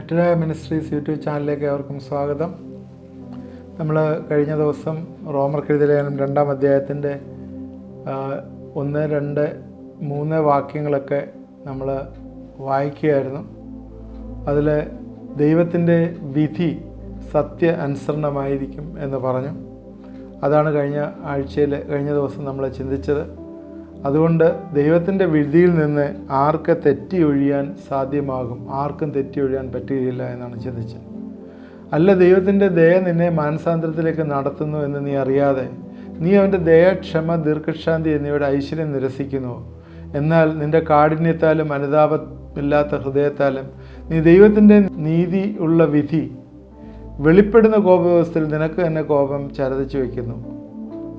മെറ്റഡായ ministries YouTube ചാനലിലേക്ക് അവർക്കും സ്വാഗതം. നമ്മൾ കഴിഞ്ഞ ദിവസം റോമർക്കെഴുതിയ ലേഖനം 2-ാം അധ്യായത്തിൻ്റെ 1, 2, 3 വാക്യങ്ങളൊക്കെ നമ്മൾ വായിക്കുകയായിരുന്നു. അതിൽ ദൈവത്തിൻ്റെ വിധി സത്യ അനുസരണമായിരിക്കും എന്ന് പറഞ്ഞു. അതാണ് കഴിഞ്ഞ ദിവസം നമ്മൾ ചിന്തിച്ചത്. അതുകൊണ്ട് ദൈവത്തിൻ്റെ വിധിയിൽ നിന്ന് ആർക്ക് തെറ്റി ഒഴിയാൻ സാധ്യമാകും? ആർക്കും തെറ്റി ഒഴിയാൻ പറ്റുകയില്ല എന്നാണ് ചിന്തിച്ചത്. അല്ല, ദൈവത്തിൻ്റെ ദയ നിന്നെ മാനസാന്തരത്തിലേക്ക് നടത്തുന്നു എന്ന് നീ അറിയാതെ നീ അവൻ്റെ ദയ, ക്ഷമ, ദീർഘശാന്തി എന്നിവയുടെ ഐശ്വര്യം നിരസിക്കുന്നു. എന്നാൽ നിൻ്റെ കാഠിന്യത്താലും അനുതാപമില്ലാത്ത ഹൃദയത്താലും നീ ദൈവത്തിൻ്റെ നീതി ഉള്ള വിധി വെളിപ്പെടുന്ന കോപവ്യവസ്ഥയിൽ നിനക്ക് തന്നെ കോപം ചരതിച്ചു വയ്ക്കുന്നു.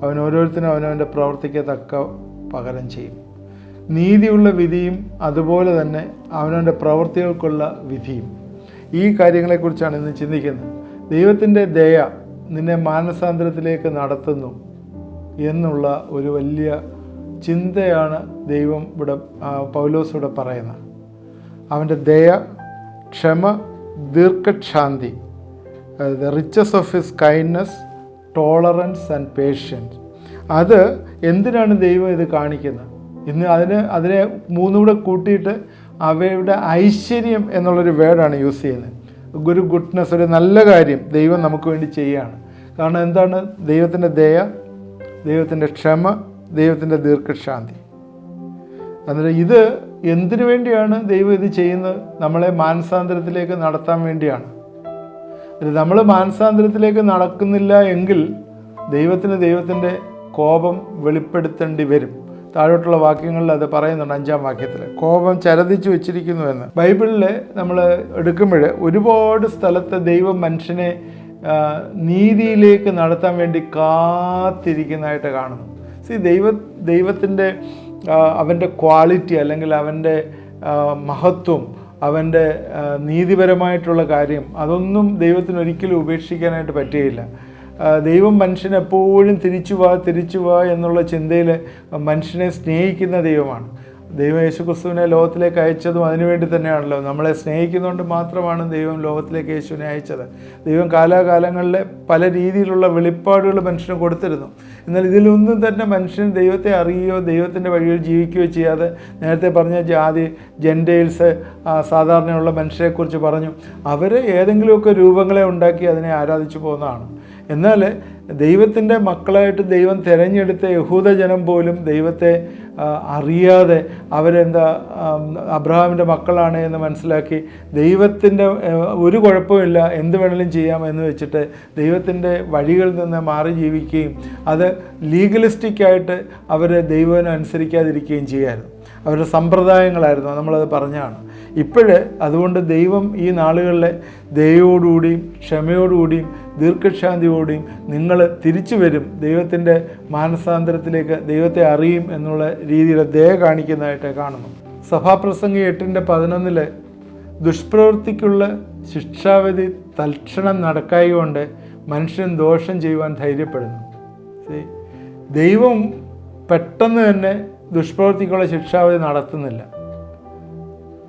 അവൻ ഓരോരുത്തരും അവനവൻ്റെ പ്രവർത്തിക്ക് തക്ക പകരം ചെയ്യും. നീതിയുള്ള വിധിയും അതുപോലെ തന്നെ അവനവൻ്റെ പ്രവൃത്തികൾക്കുള്ള വിധിയും. ഈ കാര്യങ്ങളെക്കുറിച്ചാണ് ഇന്ന് ചിന്തിക്കുന്നത്. ദൈവത്തിൻ്റെ ദയ നിന്നെ മാനസാന്തരത്തിലേക്ക് നടത്തുന്നു എന്നുള്ള ഒരു വലിയ ചിന്തയാണ് ദൈവം പൗലോസ് ഇവിടെ പറയുന്നത്. അവൻ്റെ ദയ, ക്ഷമ, ദീർഘശാന്തി, the riches of his kindness, tolerance and patience. അത് എന്തിനാണ് ദൈവം ഇത് കാണിക്കുന്നത്? ഇന്ന് അതിനെ മൂന്നുകൂടെ കൂട്ടിയിട്ട് അവയുടെ ഐശ്വര്യം എന്നുള്ളൊരു വേർഡാണ് യൂസ് ചെയ്യുന്നത്. ഒരു ഗുഡ്നെസ്, ഒരു നല്ല കാര്യം ദൈവം നമുക്ക് വേണ്ടി ചെയ്യുകയാണ്. കാരണം എന്താണ്? ദൈവത്തിൻ്റെ ദയ, ദൈവത്തിൻ്റെ ക്ഷമ, ദൈവത്തിൻ്റെ ദീർഘശാന്തി. എന്നിട്ട് ഇത് എന്തിനു വേണ്ടിയാണ് ദൈവം ഇത് ചെയ്യുന്നത്? നമ്മളെ മാനസാന്തരത്തിലേക്ക് നടത്താൻ വേണ്ടിയാണ്. നമ്മൾ മാനസാന്തരത്തിലേക്ക് നടക്കുന്നില്ല എങ്കിൽ ദൈവത്തിൻ്റെ കോപം വെളിപ്പെടുത്തേണ്ടി വരും. താഴോട്ടുള്ള വാക്യങ്ങളിൽ അത് പറയുന്നുണ്ട്. 5-ാം വാക്യത്തിൽ കോപം ചരതിച്ചു വെച്ചിരിക്കുന്നു എന്ന്. ബൈബിളിൽ നമ്മൾ എടുക്കുമ്പോൾ ഒരുപാട് സ്ഥലത്ത് ദൈവം മനുഷ്യനെ നീതിയിലേക്ക് നടത്താൻ വേണ്ടി കാത്തിരിക്കുന്നതായിട്ട് കാണുന്നു. ദൈവത്തിൻ്റെ അവൻ്റെ ക്വാളിറ്റി അല്ലെങ്കിൽ അവൻ്റെ മഹത്വം, അവൻ്റെ നീതിപരമായിട്ടുള്ള കാര്യം, അതൊന്നും ദൈവത്തിന് ഒരിക്കലും ഉപേക്ഷിക്കാനായിട്ട് പറ്റുകയില്ല. ദൈവം മനുഷ്യനെപ്പോഴും തിരിച്ചു വാ എന്നുള്ള ചിന്തയിൽ മനുഷ്യനെ സ്നേഹിക്കുന്ന ദൈവമാണ്. ദൈവം യേശുക്രിസ്തുവിനെ ലോകത്തിലേക്ക് അയച്ചതും അതിനുവേണ്ടി തന്നെയാണല്ലോ. നമ്മളെ സ്നേഹിക്കുന്നതുകൊണ്ട് മാത്രമാണ് ദൈവം ലോകത്തിലേക്ക് യേശുവിനെ അയച്ചത്. ദൈവം കാലാകാലങ്ങളിൽ പല രീതിയിലുള്ള വെളിപ്പാടുകൾ മനുഷ്യന് കൊടുത്തിരുന്നു. എന്നാൽ ഇതിലൊന്നും തന്നെ മനുഷ്യൻ ദൈവത്തെ അറിയുകയോ ദൈവത്തിൻ്റെ വഴിയിൽ ജീവിക്കുകയോ ചെയ്യാതെ, നേരത്തെ പറഞ്ഞ ജാതി, ജെൻറ്റൈൽസ്, സാധാരണയുള്ള മനുഷ്യരെക്കുറിച്ച് പറഞ്ഞു, അവർ ഏതെങ്കിലുമൊക്കെ രൂപങ്ങളെ ഉണ്ടാക്കി അതിനെ ആരാധിച്ചു പോകുന്നതാണ്. എന്നാൽ ദൈവത്തിൻ്റെ മക്കളായിട്ട് ദൈവം തിരഞ്ഞെടുത്ത യഹൂദജനം പോലും ദൈവത്തെ അറിയാതെ അബ്രഹാമിൻ്റെ മക്കളാണ് എന്ന് മനസ്സിലാക്കി ദൈവത്തിൻ്റെ ഒരു കുഴപ്പമില്ല, എന്ത് വേണമെങ്കിലും ചെയ്യാം എന്ന് വെച്ചിട്ട് ദൈവത്തിൻ്റെ വഴികളിൽ നിന്ന് മാറി ജീവിക്കുകയും അത് ലീഗലിസ്റ്റിക്കായിട്ട് അവർ ദൈവം അനുസരിക്കാതിരിക്കുകയും ചെയ്യായിരുന്നു. അവരുടെ സമ്പ്രദായങ്ങളായിരുന്നു. നമ്മളത് പറഞ്ഞാണ്. അതുകൊണ്ട് ദൈവം ഈ നാളുകളിൽ ദയയോടുകൂടിയും ക്ഷമയോടുകൂടിയും ദീർഘശാന്തിയോടെയും നിങ്ങൾ തിരിച്ചു വരും, ദൈവത്തിൻ്റെ മാനസാന്തരത്തിലേക്ക് ദൈവത്തെ അറിയും എന്നുള്ള രീതിയിൽ ദയ കാണിക്കുന്നതായിട്ട് കാണുന്നു. സഭാപ്രസംഗി 8:11 ദുഷ്പ്രവൃത്തിക്കുള്ള ശിക്ഷാവിധി തൽക്ഷണം നടക്കായതുകൊണ്ട് മനുഷ്യൻ ദോഷം ചെയ്യുവാൻ ധൈര്യപ്പെടുന്നു. ദൈവം പെട്ടെന്ന് തന്നെ ദുഷ്പ്രവൃത്തിക്കുള്ള ശിക്ഷാവിധി നടത്തുന്നില്ല.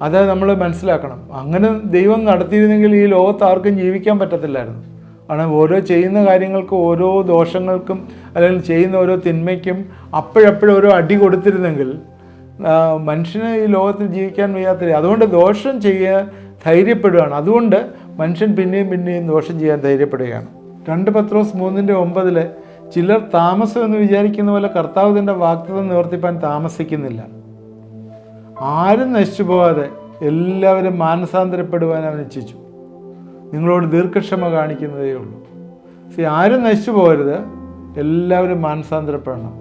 അത് നമ്മൾ മനസ്സിലാക്കണം. അങ്ങനെ ദൈവം നടത്തിയിരുന്നെങ്കിൽ ഈ ലോകത്ത് ആർക്കും ജീവിക്കാൻ പറ്റത്തില്ലായിരുന്നു. കാരണം ഓരോ ചെയ്യുന്ന കാര്യങ്ങൾക്കും, ഓരോ ദോഷങ്ങൾക്കും, അല്ലെങ്കിൽ ചെയ്യുന്ന ഓരോ തിന്മയ്ക്കും അപ്പോഴോരോ അടി കൊടുത്തിരുന്നെങ്കിൽ മനുഷ്യന് ഈ ലോകത്തിൽ ജീവിക്കാൻ വയ്യാത്തില്ല. അതുകൊണ്ട് ദോഷം ചെയ്യാൻ ധൈര്യപ്പെടുകയാണ്. അതുകൊണ്ട് മനുഷ്യൻ പിന്നെയും ദോഷം ചെയ്യാൻ ധൈര്യപ്പെടുകയാണ്. 2 പത്രോസ് 3:9 ചിലർ താമസം എന്ന് വിചാരിക്കുന്ന പോലെ കർത്താവ് തൻ്റെ വാഗ്ദത്തം നിവർത്തിപ്പാൻ താമസിക്കുന്നില്ല. ആരും നശിച്ചു പോകാതെ എല്ലാവരും മാനസാന്തരപ്പെടുവാൻ അവൻ ഇച്ഛിച്ചു. നിങ്ങളോട് ദീർഘക്ഷമ കാണിക്കുന്നതേ ഉള്ളൂ. ആരും നശിച്ചു പോകരുത്, എല്ലാവരും മാനസാന്തരപ്പെടണം.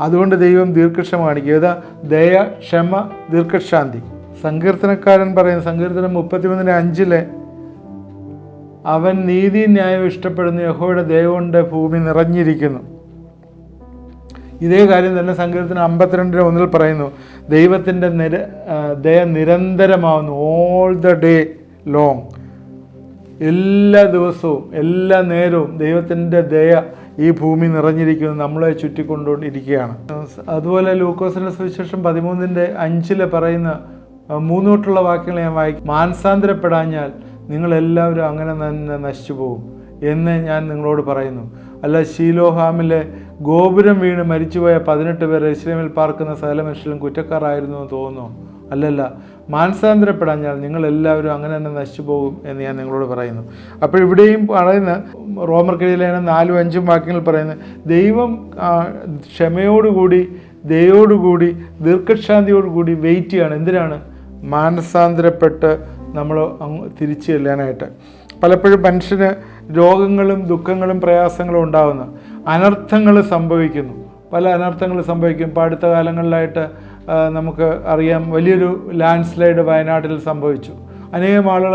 അതുകൊണ്ട് ദൈവം ദീർഘക്ഷമ കാണിക്കുക. ദയ, ക്ഷമ, ദീർഘശാന്തി. സങ്കീർത്തനക്കാരൻ പറയുന്നത്, സങ്കീർത്തനം 33:5 അവൻ നീതി ന്യായം ഇഷ്ടപ്പെടുന്നു, യഹോവയുടെ ദയ കൊണ്ട് ഭൂമി നിറഞ്ഞിരിക്കുന്നു. ഇതേ കാര്യം തന്നെ സങ്കീർത്തനം 52:1 പറയുന്നു, ദൈവത്തിൻ്റെ ദയ നിരന്തരമാവുന്നു. ഓൾ ദ ഡേ ലോങ്, എല്ലാ ദിവസവും എല്ലാ നേരവും ദൈവത്തിൻ്റെ ദയ ഈ ഭൂമി നിറഞ്ഞിരിക്കുന്നു, നമ്മളെ ചുറ്റിക്കൊണ്ടിരിക്കുകയാണ്. അതുപോലെ ലൂക്കോസിൻ്റെ സുവിശേഷം 13:5 പറയുന്ന 3 തൊട്ടുള്ള വാക്യങ്ങൾ ഞാൻ വായിക്കും. മാനസാന്തരപ്പെടാഞ്ഞാൽ നിങ്ങളെല്ലാവരും അങ്ങനെ തന്നെ നശിച്ചു പോകും എന്ന് ഞാൻ നിങ്ങളോട് പറയുന്നു. അല്ല, ശീലോഹാമിലെ ഗോപുരം വീണ് മരിച്ചുപോയ 18 പേർ യെരൂശലേമിൽ പാർക്കുന്ന സകല മനുഷ്യരും കുറ്റക്കാരായിരുന്നു എന്ന് തോന്നുന്നു? അല്ലല്ല, മാനസാന്തരപ്പെടാഞ്ഞാൽ നിങ്ങളെല്ലാവരും അങ്ങനെ തന്നെ നശിച്ചു പോകും എന്ന് ഞാൻ നിങ്ങളോട് പറയുന്നു. അപ്പോൾ ഇവിടെയും പറയുന്ന റോമർക്കെഴുതിയ 4-5 വാക്യങ്ങൾ പറയുന്നത്, ദൈവം ക്ഷമയോടുകൂടി ദയോടുകൂടി ദീർഘക്ഷാന്തിയോടുകൂടി വെയിറ്റ് ചെയ്യാണ്. എന്തിനാണ്? മാനസാന്തരപ്പെട്ട് നമ്മൾ തിരിച്ചു ചെല്ലാനായിട്ട്. പലപ്പോഴും മനുഷ്യന് രോഗങ്ങളും ദുഃഖങ്ങളും പ്രയാസങ്ങളും ഉണ്ടാകുന്നു, അനർത്ഥങ്ങൾ സംഭവിക്കുന്നു, പല അനർത്ഥങ്ങൾ സംഭവിക്കും. ഇപ്പോൾ അടുത്ത കാലങ്ങളിലായിട്ട് നമുക്ക് അറിയാം, വലിയൊരു ലാൻഡ് സ്ലൈഡ് വയനാട്ടിൽ സംഭവിച്ചു. അനേകം ആളുകൾ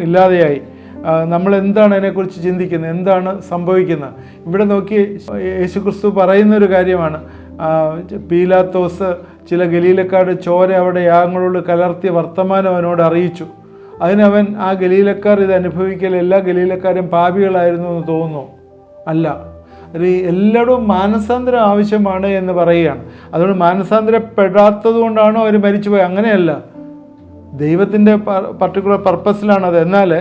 ഇല്ലാതെയായി. നമ്മൾ എന്താണ് അതിനെക്കുറിച്ച് ചിന്തിക്കുന്നത്? എന്താണ് സംഭവിക്കുന്നത്? ഇവിടെ നോക്കി യേശുക്രിസ്തു പറയുന്നൊരു കാര്യമാണ്. പീലാത്തോസ് ചില ഗലീലക്കാരുടെ ചോര അവിടെ യാഗങ്ങളോട് കലർത്തിയ വർത്തമാനം അവനോട് അറിയിച്ചു. അതിനവൻ, ആ ഗലീലക്കാർ ഇത് അനുഭവിക്കൽ എല്ലാ ഗലീലക്കാരും പാപികളായിരുന്നു എന്ന് തോന്നുന്നു? അല്ല, എല്ലായിടവും മാനസാന്തരം ആവശ്യമാണ് എന്ന് പറയുകയാണ്. അതുകൊണ്ട് മാനസാന്തരപ്പെടാത്തത് കൊണ്ടാണോ അവർ മരിച്ചുപോയി? അങ്ങനെയല്ല, ദൈവത്തിൻ്റെ പർട്ടിക്കുലർ പർപ്പസിലാണത്. എന്നാൽ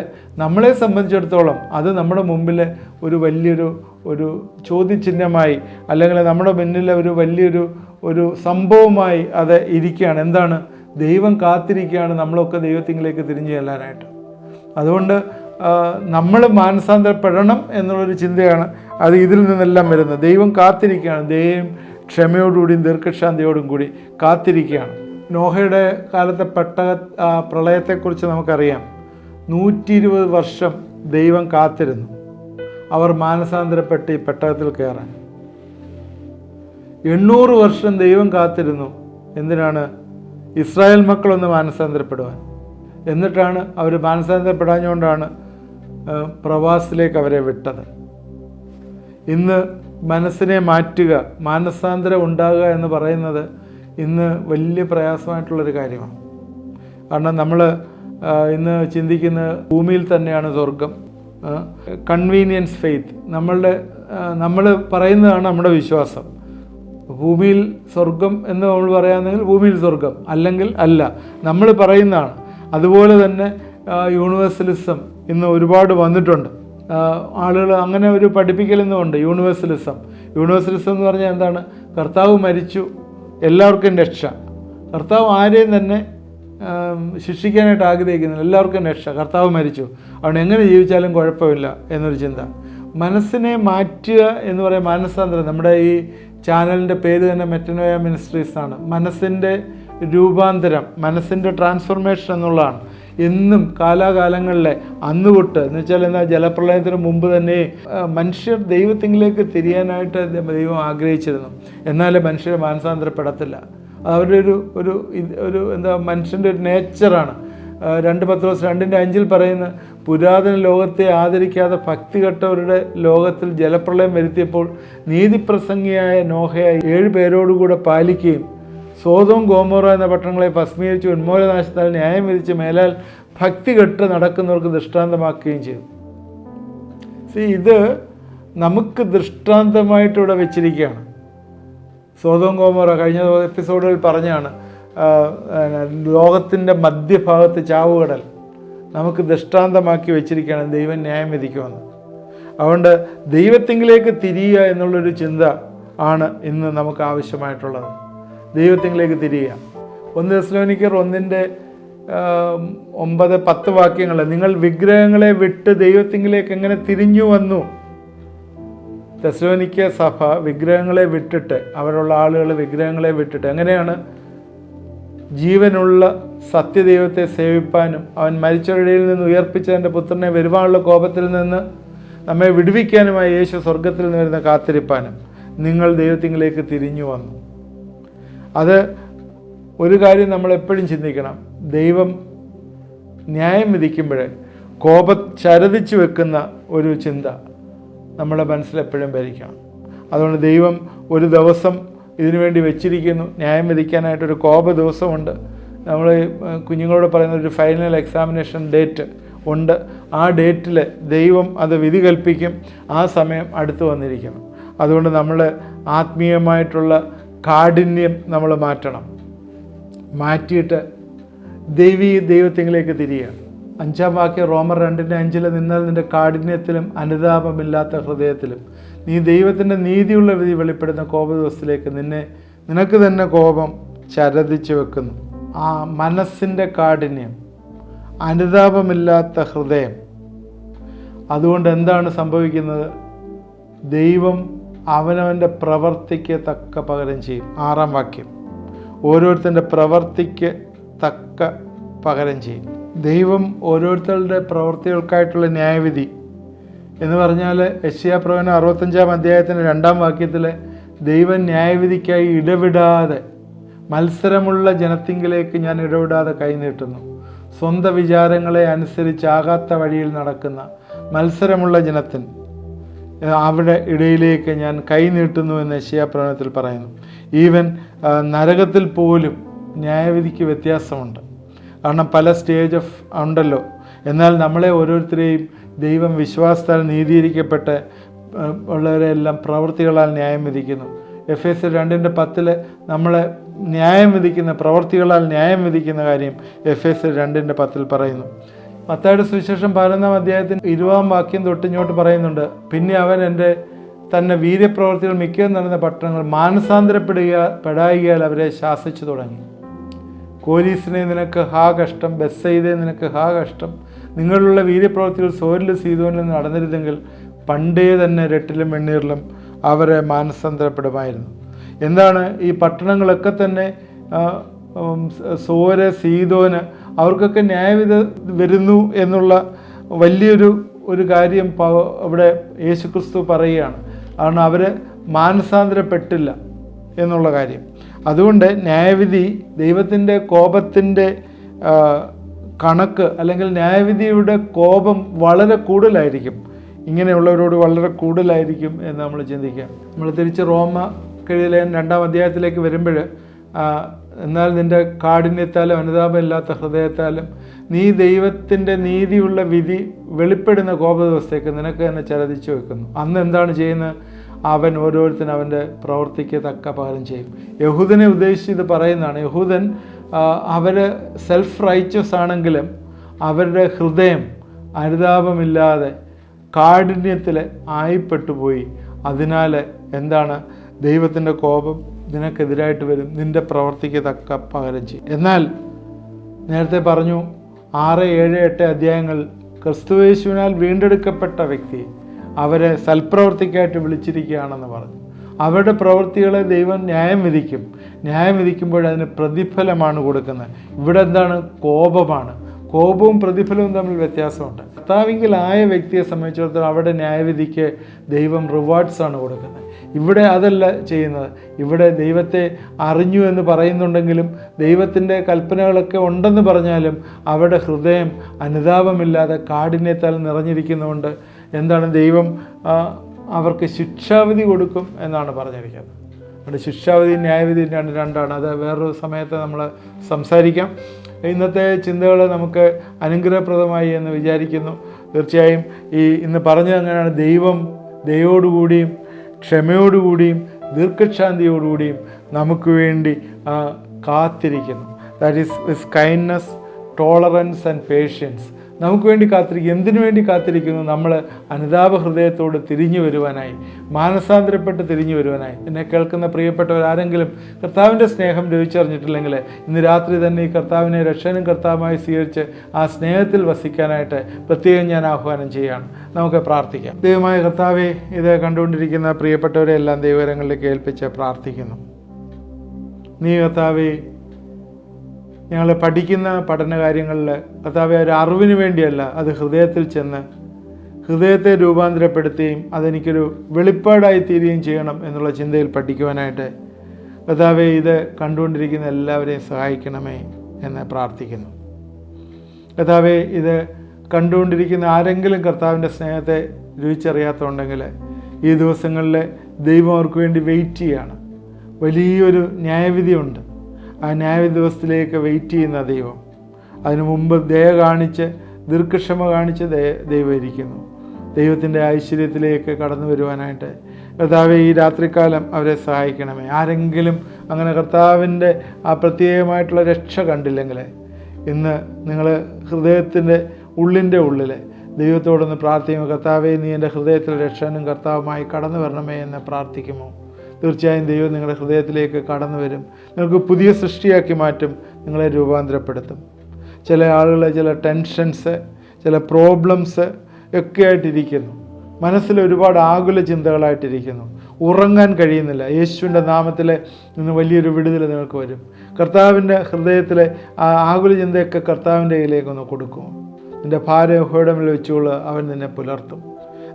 നമ്മളെ സംബന്ധിച്ചിടത്തോളം അത് നമ്മുടെ മുമ്പിൽ ഒരു വലിയൊരു ചോദ്യചിഹ്നമായി, അല്ലെങ്കിൽ നമ്മുടെ മുന്നിൽ വലിയൊരു സംഭവമായി അത് ഇരിക്കുകയാണ്. എന്താണ്? ദൈവം കാത്തിരിക്കുകയാണ് നമ്മളൊക്കെ ദൈവത്തിലേക്ക് തിരിഞ്ഞു ചെല്ലാനായിട്ട്. അതുകൊണ്ട് നമ്മൾ മാനസാന്തരപ്പെടണം എന്നുള്ളൊരു ചിന്തയാണ് അത് ഇതിൽ നിന്നെല്ലാം വരുന്നത്. ദൈവം കാത്തിരിക്കുകയാണ്. ദൈവം ക്ഷമയോടുകൂടിയും ദീർഘക്ഷാന്തിയോടും കൂടി കാത്തിരിക്കുകയാണ്. നോഹയുടെ കാലത്തെ പ്രളയത്തെക്കുറിച്ച് നമുക്കറിയാം. 120 വർഷം ദൈവം കാത്തിരുന്നു അവർ മാനസാന്തരപ്പെട്ട് ഈ പെട്ടകത്തിൽ കയറാൻ. 800 വർഷം ദൈവം കാത്തിരുന്നു. എന്തിനാണ്? ഇസ്രായേൽ മക്കളൊന്ന് മാനസാന്തരപ്പെടുവാൻ. എന്നിട്ടാണ് അവർ മാനസാന്തരപ്പെടാഞ്ഞുകൊണ്ടാണ് പ്രവാസത്തിലേക്ക് അവരെ വിട്ടത്. ഇന്ന് മനസ്സിനെ മാറ്റുക, മാനസാന്തരം ഉണ്ടാകുക എന്ന് പറയുന്നത് ഇന്ന് വലിയ പ്രയാസമായിട്ടുള്ളൊരു കാര്യമാണ്. കാരണം നമ്മൾ ഇന്ന് ചിന്തിക്കുന്ന ഭൂമിയിൽ തന്നെയാണ് സ്വർഗം. കൺവീനിയൻസ് ഫെയ്ത്ത്, നമ്മൾ പറയുന്നതാണ് നമ്മുടെ വിശ്വാസം. ഭൂമിയിൽ സ്വർഗം എന്ന് നമ്മൾ പറയാമെങ്കിൽ ഭൂമിയിൽ സ്വർഗം, അല്ലെങ്കിൽ അല്ല, നമ്മൾ പറയുന്നതാണ്. അതുപോലെ തന്നെ യൂണിവേഴ്സലിസം ഇന്ന് ഒരുപാട് വന്നിട്ടുണ്ട്. ആളുകൾ അങ്ങനെ ഒരു പഠിപ്പിക്കലെന്നുമുണ്ട്. യൂണിവേഴ്സലിസം എന്ന് പറഞ്ഞാൽ എന്താണ്? കർത്താവ് മരിച്ചു, എല്ലാവർക്കും രക്ഷ. കർത്താവ് ആരെയും തന്നെ ശിക്ഷിക്കാനായിട്ട് ആഗ്രഹിക്കുന്നില്ല, എല്ലാവർക്കും രക്ഷ. കർത്താവ് മരിച്ചു, അതുകൊണ്ട് എങ്ങനെ ജീവിച്ചാലും കുഴപ്പമില്ല എന്നൊരു ചിന്ത. മനസ്സിനെ മാറ്റുക എന്ന് പറയാൻ മാനസാന്തരം. നമ്മുടെ ഈ ചാനലിൻ്റെ പേര് തന്നെ മെറ്റനോയ മിനിസ്ട്രീസ് ആണ്. മനസ്സിൻ്റെ രൂപാന്തരം, മനസ്സിൻ്റെ ട്രാൻസ്ഫോർമേഷൻ എന്നുള്ളതാണ്. എന്നും കാലാകാലങ്ങളിലെ അന്ന് തൊട്ട് എന്ന് വെച്ചാൽ ജലപ്രളയത്തിന് മുമ്പ് തന്നെ മനുഷ്യർ ദൈവത്തിലേക്ക് തിരിയാനായിട്ട് ദൈവം ആഗ്രഹിച്ചിരുന്നു. എന്നാലും മനുഷ്യർ മാനസാന്തരപ്പെടത്തില്ല. അവരുടെ ഒരു മനുഷ്യൻ്റെ ഒരു നേച്ചറാണ്. 2 പത്രോസ് 2:5 പറയുന്ന, പുരാതന ലോകത്തെ ആദരിക്കാതെ ഭക്തി കെട്ടവരുടെ ലോകത്തിൽ ജലപ്രളയം വരുത്തിയപ്പോൾ നീതിപ്രസംഗിയായ നോഹയെ 7 പേരോടുകൂടെ പാലിക്കുകയും സോദോം ഗോമോറ എന്ന പട്ടണങ്ങളെ ഭസ്മീകരിച്ച് ഉന്മൂലനാശത്താൽ ന്യായം വിധിച്ച് മേലാൽ ഭക്തി കെട്ട് നടക്കുന്നവർക്ക് ദൃഷ്ടാന്തമാക്കുകയും ചെയ്തു. ഇത് നമുക്ക് ദൃഷ്ടാന്തമായിട്ടിവിടെ വെച്ചിരിക്കുകയാണ്. സോദോം ഗോമോറ കഴിഞ്ഞ എപ്പിസോഡുകളിൽ പറഞ്ഞാണ്, ലോകത്തിൻ്റെ മധ്യഭാഗത്ത് ചാവുകടൽ നമുക്ക് ദൃഷ്ടാന്തമാക്കി വെച്ചിരിക്കുകയാണ് ദൈവം ന്യായം വിധിക്കുമെന്ന്. അതുകൊണ്ട് ദൈവത്തിങ്കിലേക്ക് തിരിയുക എന്നുള്ളൊരു ചിന്ത ആണ് ഇന്ന് നമുക്ക് ആവശ്യമായിട്ടുള്ളത്. ദൈവത്തിങ്കിലേക്ക് തിരിയുക. 1 തെസ്സലോനിക്കർ 1:9-10 വാക്യങ്ങൾ, നിങ്ങൾ വിഗ്രഹങ്ങളെ വിട്ട് ദൈവത്തിങ്കിലേക്ക് എങ്ങനെ തിരിഞ്ഞു വന്നു. തെസ്സലോനിക്ക സഭ വിഗ്രഹങ്ങളെ വിട്ടിട്ട്, അവരുള്ള ആളുകൾ വിഗ്രഹങ്ങളെ വിട്ടിട്ട് എങ്ങനെയാണ് ജീവനുള്ള സത്യദൈവത്തെ സേവിപ്പാനും അവൻ മരിച്ചവരുടെയിൽ നിന്ന് ഉയർപ്പിച്ചതിൻ്റെ പുത്രനെ വരുവാനുള്ള കോപത്തിൽ നിന്ന് നമ്മെ വിടുവിക്കാനുമായി യേശു സ്വർഗത്തിൽ നിന്ന് വരുന്ന കാത്തിരിപ്പാനും നിങ്ങൾ ദൈവത്തിങ്കിലേക്ക് തിരിഞ്ഞു വന്നു. അത് ഒരു കാര്യം നമ്മൾ എപ്പോഴും ചിന്തിക്കണം. ദൈവം ന്യായം വിധിക്കുമ്പോൾ ചരതിച്ചു വെക്കുന്ന ഒരു ചിന്ത നമ്മുടെ മനസ്സിലെപ്പോഴും ഭരിക്കണം. അതുകൊണ്ട് ദൈവം ഒരു ദിവസം ഇതിനു വേണ്ടി വെച്ചിരിക്കുന്നു. ന്യായം വിധിക്കാനായിട്ടൊരു കോപ ദിവസമുണ്ട്. നമ്മൾ കുഞ്ഞുങ്ങളോട് പറയുന്ന ഒരു ഫൈനൽ എക്സാമിനേഷൻ ഡേറ്റ് ഉണ്ട്. ആ ഡേറ്റിൽ ദൈവം അത് വിധി കൽപ്പിക്കും. ആ സമയം അടുത്ത് വന്നിരിക്കുന്നു. അതുകൊണ്ട് നമ്മൾ ആത്മീയമായിട്ടുള്ള കാഠിന്യം നമ്മൾ മാറ്റണം. മാറ്റിയിട്ട് ദൈവത്തിങ്കിലേക്ക് തിരിയുക. 5-ാം വാക്യം റോമർ 2:5 നിന്നാൽ നിന്റെ കാഠിന്യത്തിലും അനുതാപമില്ലാത്ത ഹൃദയത്തിലും നീ ദൈവത്തിൻ്റെ നീതിയുള്ള വിധി വെളിപ്പെടുന്ന കോപദിവസത്തിലേക്ക് നിനക്ക് തന്നെ കോപം ചരതിച്ചു വെക്കുന്നു. ആ മനസ്സിൻ്റെ കാഠിന്യം, അനുതാപമില്ലാത്ത ഹൃദയം. അതുകൊണ്ട് എന്താണ് സംഭവിക്കുന്നത്? ദൈവം അവനവൻ്റെ പ്രവർത്തിക്ക് തക്ക പകരം ചെയ്യും. 6-ാം വാക്യം ഓരോരുത്തരുടെ പ്രവർത്തിക്ക് തക്ക പകരം ചെയ്യും. ദൈവം ഓരോരുത്തരുടെ പ്രവർത്തികൾക്കായിട്ടുള്ള ന്യായവിധി എന്ന് പറഞ്ഞാൽ യെശയ്യാപ്രവചനം 65-ാം അധ്യായത്തിൻ്റെ 2-ാം വാക്യത്തിൽ ദൈവം ന്യായവിധിക്കായി ഇടവിടാതെ മത്സരമുള്ള ജനത്തിങ്കിലേക്ക് ഞാൻ ഇടവിടാതെ കൈനീട്ടുന്നു. സ്വന്തം വിചാരങ്ങളെ അനുസരിച്ചാകാത്ത വഴിയിൽ നടക്കുന്ന മത്സരമുള്ള ജനത്തിന് അവിടെ ഇടയിലേക്ക് ഞാൻ കൈനീട്ടുന്നു എന്ന് യെശയ്യാപ്രവചനത്തിൽ പറയുന്നു. ഈവൻ നരകത്തിൽ പോലും ന്യായവിധിക്ക് വ്യത്യാസമുണ്ട്. കാരണം പല സ്റ്റേജ് ഉണ്ടല്ലോ. എന്നാൽ നമ്മളെ ഓരോരുത്തരെയും ദൈവം വിശ്വാസത്താൽ നീതീകരിക്കപ്പെട്ട് ഉള്ളവരെല്ലാം പ്രവൃത്തികളാൽ ന്യായം വിധിക്കുന്നു. എഫേസ്യർ 2:10 നമ്മളെ ന്യായം വിധിക്കുന്ന, പ്രവൃത്തികളാൽ ന്യായം വിധിക്കുന്ന കാര്യം എഫേസ്യർ 2:10 പറയുന്നു. മത്തായിയുടെ സുവിശേഷം 11-ാം അധ്യായത്തിന് 20-ാം വാക്യം തൊട്ടിങ്ങോട്ട് പറയുന്നുണ്ട്, പിന്നെ അവൻ തന്നെ വീര്യപ്രവൃത്തികൾ മിക്കതും നടന്ന പട്ടണങ്ങൾ മാനസാന്തരപ്പെടായികയാൽ അവരെ ശാസിച്ചു തുടങ്ങി. കോരീസിനെ നിനക്ക് ഹാ കഷ്ടം, ബെത്സയിദേ നിനക്ക് ഹാ കഷ്ടം, നിങ്ങളുള്ള വീര്യപ്രവൃത്തികൾ സോരിലും സീദോനിലും നടന്നിരുന്നെങ്കിൽ പണ്ടേ തന്നെ രട്ടിലും വെണ്ണീറിലും അവരെ മാനസാന്തരപ്പെടുമായിരുന്നു. എന്താണ് ഈ പട്ടണങ്ങളൊക്കെ തന്നെ സോര്, സീദോന് അവർക്കൊക്കെ ന്യായവിധി വരുന്നു എന്നുള്ള വലിയൊരു കാര്യം ഇവിടെ യേശുക്രിസ്തു പറയുകയാണ്. കാരണം അവർ മാനസാന്തരപ്പെട്ടില്ല എന്നുള്ള കാര്യം. അതുകൊണ്ട് ന്യായവിധി ദൈവത്തിൻ്റെ കോപത്തിൻ്റെ കണക്ക്, അല്ലെങ്കിൽ ന്യായവിധിയുടെ കോപം വളരെ കൂടുതലായിരിക്കും, ഇങ്ങനെയുള്ളവരോട് വളരെ കൂടുതലായിരിക്കും എന്ന് നമ്മൾ ചിന്തിക്കുക. നമ്മൾ തിരിച്ച് റോമക്കെഴുതിയ 2-ാം അധ്യായത്തിലേക്ക് വരുമ്പോൾ, എന്നാൽ നിൻ്റെ കാഠിന്യത്താലും അനുതാപമില്ലാത്ത ഹൃദയത്താലും നീ ദൈവത്തിൻ്റെ നീതിയുള്ള വിധി വെളിപ്പെടുന്ന കോപദിവസത്തേക്ക് നിനക്ക് തന്നെ ചരതിച്ചു വെക്കുന്നു. അന്ന് എന്താണ് ചെയ്യുന്നത്? അവൻ ഓരോരുത്തരും അവൻ്റെ പ്രവൃത്തിക്ക് തക്ക പകരം ചെയ്യും. യഹൂദനെ ഉദ്ദേശിച്ച് ഇത് പറയുന്നതാണ്. യഹൂദൻ അവർ സെൽഫ് റൈച്ചസ് ആണെങ്കിലും അവരുടെ ഹൃദയം അനുതാപമില്ലാതെ കാഠിന്യത്തിൽ ആയിപ്പെട്ടുപോയി. അതിനാൽ എന്താണ്? ദൈവത്തിൻ്റെ കോപം നിനക്കെതിരായിട്ട് വരും, നിൻ്റെ പ്രവൃത്തിക്ക് തക്ക പകരം ചെയ്യും. എന്നാൽ നേരത്തെ പറഞ്ഞു 6, 7, 8 അധ്യായങ്ങൾ ക്രിസ്തുയേശുവിനാൽ വീണ്ടെടുക്കപ്പെട്ട വ്യക്തി അവരെ സൽപ്രവൃത്തിക്കായിട്ട് വിളിച്ചിരിക്കുകയാണെന്ന് പറഞ്ഞു. അവരുടെ പ്രവൃത്തികളെ ദൈവം ന്യായം വിധിക്കും. ന്യായം വിധിക്കുമ്പോൾ അതിന് പ്രതിഫലമാണ് കൊടുക്കുന്നത്. ഇവിടെ എന്താണ്? കോപമാണ്. കോപവും പ്രതിഫലവും തമ്മിൽ വ്യത്യാസമുണ്ട്. കർത്താവിങ്കലായ വ്യക്തിയെ സംബന്ധിച്ചിടത്തോളം അവിടെ ന്യായവിധിക്ക് ദൈവം റിവാർഡ്സാണ് കൊടുക്കുന്നത്. ഇവിടെ അതല്ല ചെയ്യുന്നത്. ഇവിടെ ദൈവത്തെ അറിഞ്ഞു എന്ന് പറയുന്നുണ്ടെങ്കിലും ദൈവത്തിൻ്റെ കൽപ്പനകളൊക്കെ ഉണ്ടെന്ന് പറഞ്ഞാലും അവരുടെ ഹൃദയം അനുതാപമില്ലാതെ കാഠിന്യത്താൽ നിറഞ്ഞിരിക്കുന്നതുകൊണ്ട് എന്താണ്? ദൈവം അവർക്ക് ശിക്ഷാവിധി കൊടുക്കും എന്നാണ് പറഞ്ഞിരിക്കുന്നത്. അവിടെ ശിക്ഷാവിധി ന്യായവിധി രണ്ടാണ്. അത് വേറൊരു സമയത്ത് നമ്മൾ സംസാരിക്കാം. ഇന്നത്തെ ചിന്തകൾ നമുക്ക് അനുഗ്രഹപ്രദമായി എന്ന് വിചാരിക്കുന്നു. തീർച്ചയായും ഇന്ന് പറഞ്ഞത് അങ്ങനെയാണ്. ദൈവം ദയോടുകൂടിയും ക്ഷമയോടുകൂടിയും ദീർഘശാന്തിയോടുകൂടിയും നമുക്ക് വേണ്ടി കാത്തിരിക്കുന്നു. That is with kindness, tolerance and patience. നമുക്ക് വേണ്ടി കാത്തിരിക്കും. എന്തിനു വേണ്ടി കാത്തിരിക്കുന്നു? നമ്മൾ അനുതാപ ഹൃദയത്തോട് തിരിഞ്ഞു വരുവാനായി, മാനസാന്തരപ്പെട്ട് തിരിഞ്ഞു വരുവാനായി. എന്നെ കേൾക്കുന്ന പ്രിയപ്പെട്ടവർ ആരെങ്കിലും കർത്താവിൻ്റെ സ്നേഹം രുചിച്ചറിഞ്ഞിട്ടില്ലെങ്കിൽ ഇന്ന് രാത്രി തന്നെ ഈ കർത്താവിനെ രക്ഷകനും കർത്താവുമായി സ്വീകരിച്ച് ആ സ്നേഹത്തിൽ വസിക്കാനായിട്ട് പ്രത്യേകം ഞാൻ ആഹ്വാനം ചെയ്യുകയാണ്. നമുക്ക് പ്രാർത്ഥിക്കാം. ദൈവമായ കർത്താവെ, ഇത് കണ്ടുകൊണ്ടിരിക്കുന്ന പ്രിയപ്പെട്ടവരെ എല്ലാം ദൈവകരങ്ങളിലേക്ക് ഏൽപ്പിച്ച് പ്രാർത്ഥിക്കുന്നു. നീ കർത്താവെ ഞങ്ങൾ പഠിക്കുന്ന പഠന കാര്യങ്ങളിൽ കർത്താവെ ഒരു അറിവിന് വേണ്ടിയല്ല, അത് ഹൃദയത്തിൽ ചെന്ന് ഹൃദയത്തെ രൂപാന്തരപ്പെടുത്തുകയും അതെനിക്കൊരു വെളിപ്പാടായി തീരുകയും ചെയ്യണം എന്നുള്ള ചിന്തയിൽ പഠിക്കുവാനായിട്ട് കർത്താവെ ഇത് കണ്ടുകൊണ്ടിരിക്കുന്ന എല്ലാവരെയും സഹായിക്കണമേ എന്ന് പ്രാർത്ഥിക്കുന്നു. കർത്താവെ ഇത് കണ്ടുകൊണ്ടിരിക്കുന്ന ആരെങ്കിലും കർത്താവിൻ്റെ സ്നേഹത്തെ രുചിച്ചറിയാത്തതുണ്ടെങ്കിൽ ഈ ദിവസങ്ങളിൽ ദൈവം അവർക്ക് വേണ്ടി വെയിറ്റ് ചെയ്യുകയാണ്. വലിയൊരു ന്യായവിധിയുണ്ട്. ആ ന്യായവിധി ദിവസത്തിലേക്ക് വെയിറ്റ് ചെയ്യുന്ന ദൈവം അതിനു മുമ്പ് ദയ കാണിച്ച് ദീർഘക്ഷമ കാണിച്ച് ദൈവം ഇരിക്കുന്നു. ദൈവത്തിൻ്റെ ഐശ്വര്യത്തിലേക്ക് കടന്നു വരുവാനായിട്ട് കർത്താവെ ഈ രാത്രികാലം അവരെ സഹായിക്കണമേ. ആരെങ്കിലും അങ്ങനെ കർത്താവിൻ്റെ ആ പ്രത്യേകമായിട്ടുള്ള രക്ഷ കണ്ടില്ലെങ്കിൽ ഇന്ന് നിങ്ങൾ ഹൃദയത്തിൻ്റെ ഉള്ളിൻ്റെ ഉള്ളിൽ ദൈവത്തോടൊന്ന് പ്രാർത്ഥിക്കുമോ? കർത്താവേ, നീ എൻ്റെ ഹൃദയത്തിൽ രക്ഷകനും കർത്താവുമായി കടന്നു വരണമേ എന്ന് പ്രാർത്ഥിക്കുമോ? തീർച്ചയായും ദൈവം നിങ്ങളുടെ ഹൃദയത്തിലേക്ക് കടന്നു വരും. നിങ്ങൾക്ക് പുതിയ സൃഷ്ടിയാക്കി മാറ്റും, നിങ്ങളെ രൂപാന്തരപ്പെടുത്തും. ചില ആളുകൾ ചില ടെൻഷൻസ്, ചില പ്രോബ്ലംസ് ഒക്കെ ആയിട്ടിരിക്കുന്നു. മനസ്സിൽ ഒരുപാട് ആകുല ചിന്തകളായിട്ടിരിക്കുന്നു. ഉറങ്ങാൻ കഴിയുന്നില്ല. യേശുവിൻ്റെ നാമത്തിൽ ഇന്ന് വലിയൊരു വിടുതൽ നിങ്ങൾക്ക് വരും. കർത്താവിൻ്റെ ഹൃദയത്തിലെ ആ ആകുല ചിന്തയൊക്കെ കർത്താവിൻ്റെ കയ്യിലേക്കൊന്ന് കൊടുക്കുമോ? നിൻ്റെ ഭാരം യഹോവയുടെ മേൽ വെച്ചുകൊള്ളുക, അവൻ നിന്നെ പുലർത്തും.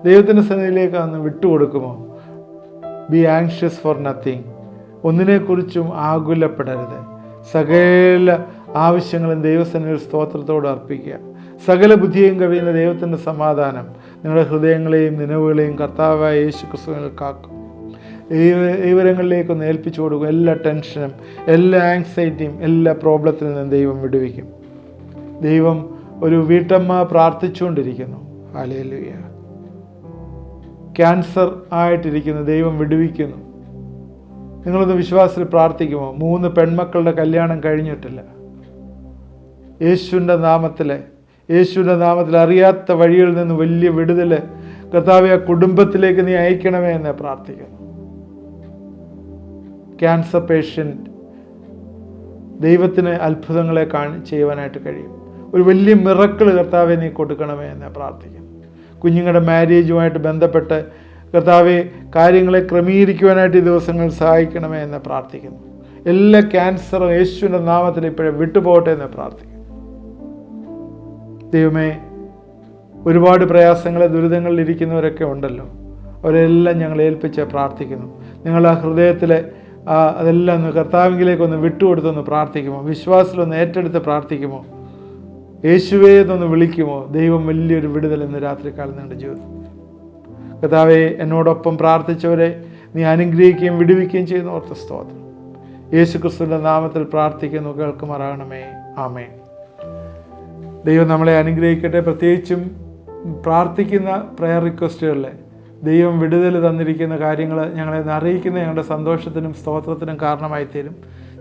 ദൈവത്തിൻ്റെ സന്നിധിയിലേക്ക് ഒന്ന് വിട്ടുകൊടുക്കുമോ? Be anxious for nothing. ഒന്നിനെക്കുറിച്ചും ആകുലപ്പെടരുത്. സകല ആവശ്യങ്ങളും ദൈവസന്നിധിയിൽ സ്തോത്രത്തോട് അർപ്പിക്കുക. സകല ബുദ്ധിയും കവിയുന്ന ദൈവത്തിൻ്റെ സമാധാനം നിങ്ങളുടെ ഹൃദയങ്ങളെയും നിലവുകളെയും കർത്താവായ യേശു ക്രിസ്തുവിൽ കാക്കും. വിവരങ്ങളിലേക്കൊന്ന് ഏൽപ്പിച്ചു കൊടുക്കും. എല്ലാ ടെൻഷനും, എല്ലാ ആങ്സൈറ്റിയും, എല്ലാ പ്രോബ്ലത്തിൽ നിന്നും ദൈവം വിടുവിക്കും. ദൈവം ഒരു വീട്ടമ്മ പ്രാർത്ഥിച്ചുകൊണ്ടിരിക്കുന്നു. ഹല്ലേലൂയ. ക്യാൻസർ ആയിട്ടിരിക്കുന്നു, ദൈവം വിടുവിക്കുന്നു. നിങ്ങളൊന്ന് വിശ്വാസത്തിൽ പ്രാർത്ഥിക്കുമോ? 3 പെൺമക്കളുടെ കല്യാണം കഴിഞ്ഞിട്ടില്ല. യേശുവിൻ്റെ നാമത്തിൽ അറിയാത്ത വഴികളിൽ നിന്ന് വലിയ വിടുതൽ കർത്താവേ ആ കുടുംബത്തിലേക്ക് നീ അയക്കണമേ എന്ന് പ്രാർത്ഥിക്കുന്നു. ക്യാൻസർ പേഷ്യൻ്റ്, ദൈവത്തിന് അത്ഭുതങ്ങളെ ചെയ്യുവാനായിട്ട് കഴിയും. ഒരു വലിയ മിറക്കിൾ കർത്താവെ നീ കൊടുക്കണമേ എന്ന് പ്രാർത്ഥിക്കുന്നു. കുഞ്ഞുങ്ങളുടെ മാരേജുമായിട്ട് ബന്ധപ്പെട്ട് കർത്താവെ കാര്യങ്ങളെ ക്രമീകരിക്കുവാനായിട്ട് ഈ ദിവസങ്ങൾ സഹായിക്കണമേ എന്ന് പ്രാർത്ഥിക്കുന്നു. എല്ലാ ക്യാൻസറും യേശുവിൻ്റെ നാമത്തിൽ ഇപ്പോഴേ വിട്ടുപോകട്ടെ എന്ന് പ്രാർത്ഥിക്കുന്നു. ദൈവമേ, ഒരുപാട് പ്രയാസങ്ങളെ ദുരിതങ്ങളിൽ ഇരിക്കുന്നവരൊക്കെ ഉണ്ടല്ലോ, അവരെല്ലാം ഞങ്ങൾ ഏൽപ്പിച്ച് പ്രാർത്ഥിക്കുന്നു. നിങ്ങൾ ആ ഹൃദയത്തിലെ അതെല്ലാം ഒന്ന് കർത്താവിലേക്കൊന്ന് വിട്ടുകൊടുത്തൊന്ന് പ്രാർത്ഥിക്കുമോ? വിശ്വാസത്തിലൊന്ന് ഏറ്റെടുത്ത് പ്രാർത്ഥിക്കുമോ? യേശുവേ എന്നൊന്ന് വിളിക്കുമോ? ദൈവം വലിയൊരു വിടുതൽ ഇന്ന് രാത്രികാലം നിങ്ങളുടെ ജീവിതത്തിൽ. കർത്താവേ, എന്നോടൊപ്പം പ്രാർത്ഥിച്ചവരെ നീ അനുഗ്രഹിക്കുകയും വിടുവിക്കുകയും ചെയ്യുന്ന ഓർത്ത സ്തോത്രം. യേശു ക്രിസ്തുവിൻ്റെ നാമത്തിൽ പ്രാർത്ഥിക്കുന്നു, കേൾക്കുമാറാകണമേ. ആമേൻ. ദൈവം നമ്മളെ അനുഗ്രഹിക്കട്ടെ. പ്രത്യേകിച്ചും പ്രാർത്ഥിക്കുന്ന പ്രയർ റിക്വസ്റ്റുകളിലെ ദൈവം വിടുതൽ തന്നിരിക്കുന്ന കാര്യങ്ങൾ ഞങ്ങളെ അറിയിക്കുന്ന ഞങ്ങളുടെ സന്തോഷത്തിനും സ്തോത്രത്തിനും കാരണമായി തീരും.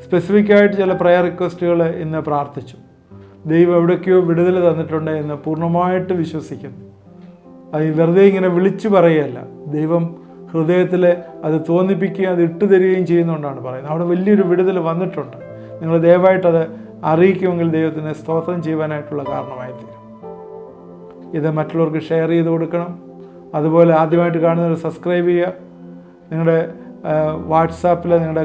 സ്പെസിഫിക്കായിട്ട് ചില പ്രയർ റിക്വസ്റ്റുകൾ ഇന്ന് പ്രാർത്ഥിച്ചു. ദൈവം എവിടേക്കോ വിടുതൽ തന്നിട്ടുണ്ട് എന്ന് പൂർണ്ണമായിട്ട് വിശ്വസിക്കുന്നു. അത് വെറുതെ ഇങ്ങനെ വിളിച്ചു പറയുകയല്ല, ദൈവം ഹൃദയത്തിൽ അത് തോന്നിപ്പിക്കുകയും അത് ഇട്ടുതരികയും ചെയ്യുന്നതുകൊണ്ടാണ് പറയുന്നത്. അവിടെ വലിയൊരു വിടുതൽ വന്നിട്ടുണ്ട്. നിങ്ങൾ ദയവായിട്ടത് അറിയിക്കുമെങ്കിൽ ദൈവത്തിന് സ്തോത്രം ചെയ്യുവാനായിട്ടുള്ള കാരണമായി തീരും. ഇത് മറ്റുള്ളവർക്ക് ഷെയർ ചെയ്ത് കൊടുക്കണം. അതുപോലെ ആദ്യമായിട്ട് കാണുന്നവർ സബ്സ്ക്രൈബ് ചെയ്യുക. നിങ്ങളുടെ വാട്സാപ്പിൽ നിങ്ങളുടെ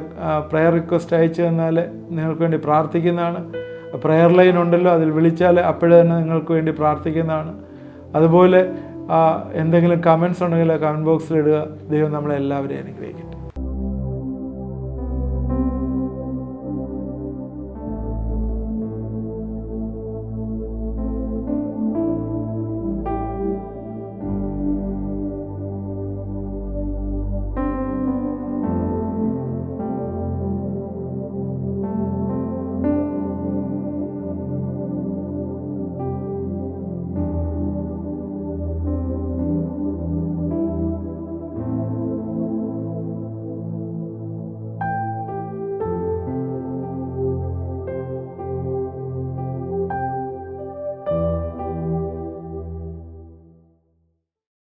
പ്രയർ റിക്വസ്റ്റ് അയച്ചു തന്നാൽ നിങ്ങൾക്ക് വേണ്ടി പ്രാർത്ഥിക്കുന്നതാണ്. പ്രയർ ലൈൻ ഉണ്ടല്ലോ, അതിൽ വിളിച്ചാൽ അപ്പോഴേ തന്നെ നിങ്ങൾക്ക് വേണ്ടി പ്രാർത്ഥിക്കുന്നതാണ്. അതുപോലെ എന്തെങ്കിലും കമൻസ് ഉണ്ടെങ്കിൽ കമൻറ്റ് ബോക്സിൽ ഇടുക. ദൈവം നമ്മളെല്ലാവരെയും അനുഗ്രഹിക്കട്ടെ.